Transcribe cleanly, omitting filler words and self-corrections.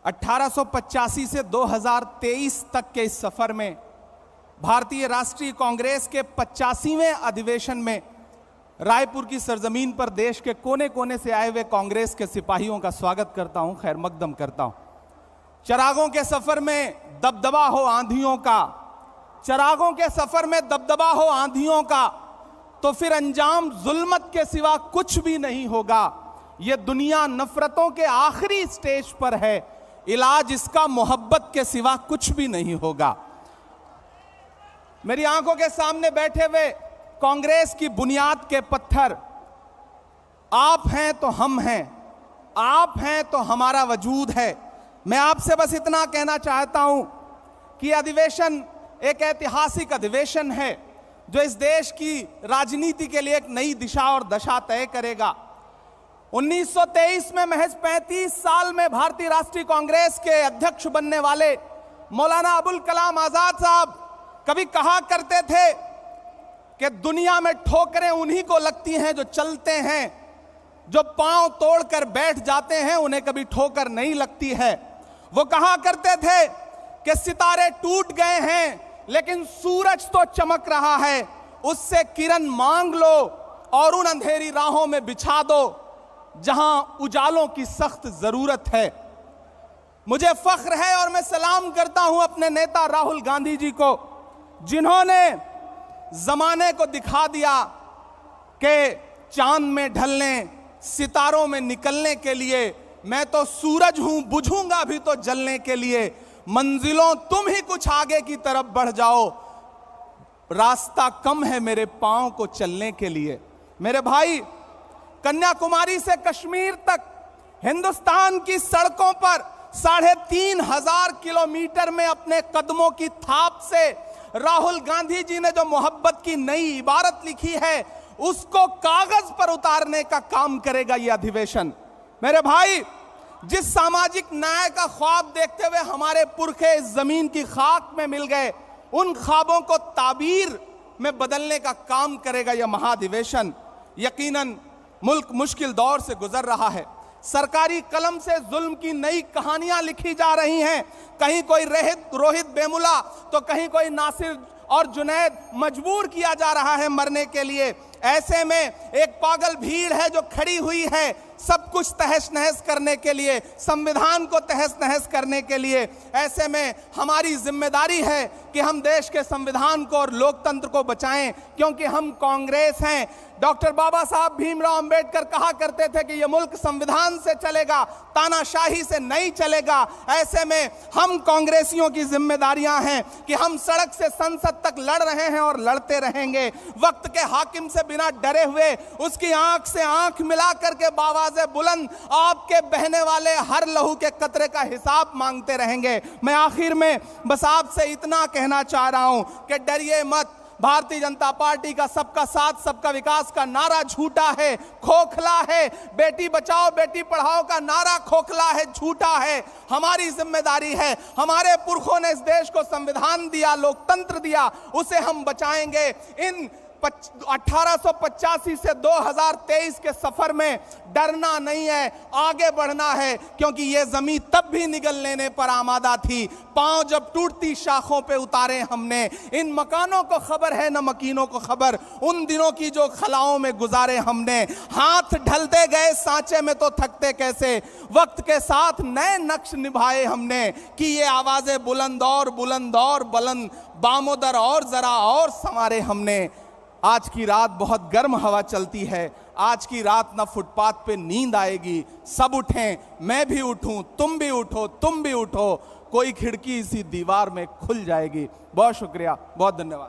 1885 से 2023 तक के इस सफर में भारतीय राष्ट्रीय कांग्रेस के 85वें अधिवेशन में रायपुर की सरजमीन पर देश के कोने कोने से आए हुए कांग्रेस के सिपाहियों का स्वागत करता हूं, खैर मकदम करता हूं। चिरागों के सफर में दबदबा हो आंधियों का, चिरागों के सफर में दबदबा हो आंधियों का, तो फिर अंजाम जुल्मत के सिवा कुछ भी नहीं होगा। ये दुनिया नफरतों के आखिरी स्टेज पर है, इलाज इसका मोहब्बत के सिवा कुछ भी नहीं होगा। मेरी आंखों के सामने बैठे हुए कांग्रेस की बुनियाद के पत्थर आप हैं तो हम हैं, आप हैं तो हमारा वजूद है। मैं आपसे बस इतना कहना चाहता हूं कि अधिवेशन एक ऐतिहासिक अधिवेशन है जो इस देश की राजनीति के लिए एक नई दिशा और दशा तय करेगा। 1923 में महज 35 साल में भारतीय राष्ट्रीय कांग्रेस के अध्यक्ष बनने वाले मौलाना अबुल कलाम आजाद साहब कभी कहा करते थे कि दुनिया में ठोकरें उन्हीं को लगती हैं जो चलते हैं, जो पांव तोड़कर बैठ जाते हैं उन्हें कभी ठोकर नहीं लगती है। वो कहा करते थे कि सितारे टूट गए हैं लेकिन सूरज तो चमक रहा है, उससे किरण मांग लो और उन अंधेरी राहों में बिछा दो जहां उजालों की सख्त जरूरत है। मुझे फख्र है और मैं सलाम करता हूं अपने नेता राहुल गांधी जी को, जिन्होंने जमाने को दिखा दिया कि चांद में ढलने, सितारों में निकलने के लिए मैं तो सूरज हूं, बुझूंगा भी तो जलने के लिए। मंजिलों तुम ही कुछ आगे की तरफ बढ़ जाओ, रास्ता कम है मेरे पांव को चलने के लिए। मेरे भाई, कन्याकुमारी से कश्मीर तक हिंदुस्तान की सड़कों पर 3,500 किलोमीटर में अपने कदमों की थाप से राहुल गांधी जी ने जो मोहब्बत की नई इबारत लिखी है उसको कागज पर उतारने का काम करेगा यह अधिवेशन। मेरे भाई, जिस सामाजिक न्याय का ख्वाब देखते हुए हमारे पुरखे इस जमीन की खाक में मिल गए, उन ख्वाबों को ताबीर में बदलने का काम करेगा यह महाधिवेशन। यकीनन मुल्क मुश्किल दौर से गुजर रहा है, सरकारी कलम से जुल्म की नई कहानियां लिखी जा रही हैं। कहीं कोई रोहित बेमुला तो कहीं कोई नासिर और जुनैद मजबूर किया जा रहा है मरने के लिए। ऐसे में एक पागल भीड़ है जो खड़ी हुई है सब कुछ तहस नहस करने के लिए, संविधान को तहस नहस करने के लिए। ऐसे में हमारी जिम्मेदारी है कि हम देश के संविधान को और लोकतंत्र को बचाएं, क्योंकि हम कांग्रेस हैं। डॉक्टर बाबा साहब भीमराव अंबेडकर कहा करते थे कि यह मुल्क संविधान से चलेगा, तानाशाही से नहीं चलेगा। ऐसे में हम कांग्रेसियों की जिम्मेदारियां हैं कि हम सड़क से संसद तक लड़ रहे हैं और लड़ते रहेंगे। वक्त के हाकिम से बिना डरे हुए उसकी आंख से आंख मिला करके बावाज़े बुलंद आपके बहने वाले हर लहू के कतरे का हिसाब मांगते रहेंगे। मैं आखिर में बस आपसे इतना कहना चाह रहा हूं कि डरिए मत। भारतीय जनता पार्टी का सबका साथ सबका विकास का नारा झूठा है, खोखला है। बेटी बचाओ बेटी पढ़ाओ का नारा खोखला है, झूठा है। हमारी जिम्मेदारी है, हमारे पुरखों ने इस देश को संविधान दिया, लोकतंत्र दिया, उसे हम बचाएंगे। इन 1885 से 2023 के सफर में डरना नहीं है, आगे बढ़ना है, क्योंकि यह जमीन तब भी निगल लेने पर आमादा थी। पांव जब टूटती शाखों पे उतारे हमने। इन मकानों को खबर है न मकीनों को खबर, उन दिनों की जो खलाओं में गुजारे हमने। हाथ ढलते गए सांचे में तो थकते कैसे, वक्त के साथ नए नक्श निभाए हमने। कि ये आवाजें बुलंद और बुलंद, बामोदर और जरा और संवारे हमने। आज की रात बहुत गर्म हवा चलती है, आज की रात ना फुटपाथ पे नींद आएगी। सब उठें, मैं भी उठूं, तुम भी उठो, तुम भी उठो, कोई खिड़की इसी दीवार में खुल जाएगी। बहुत शुक्रिया, बहुत धन्यवाद।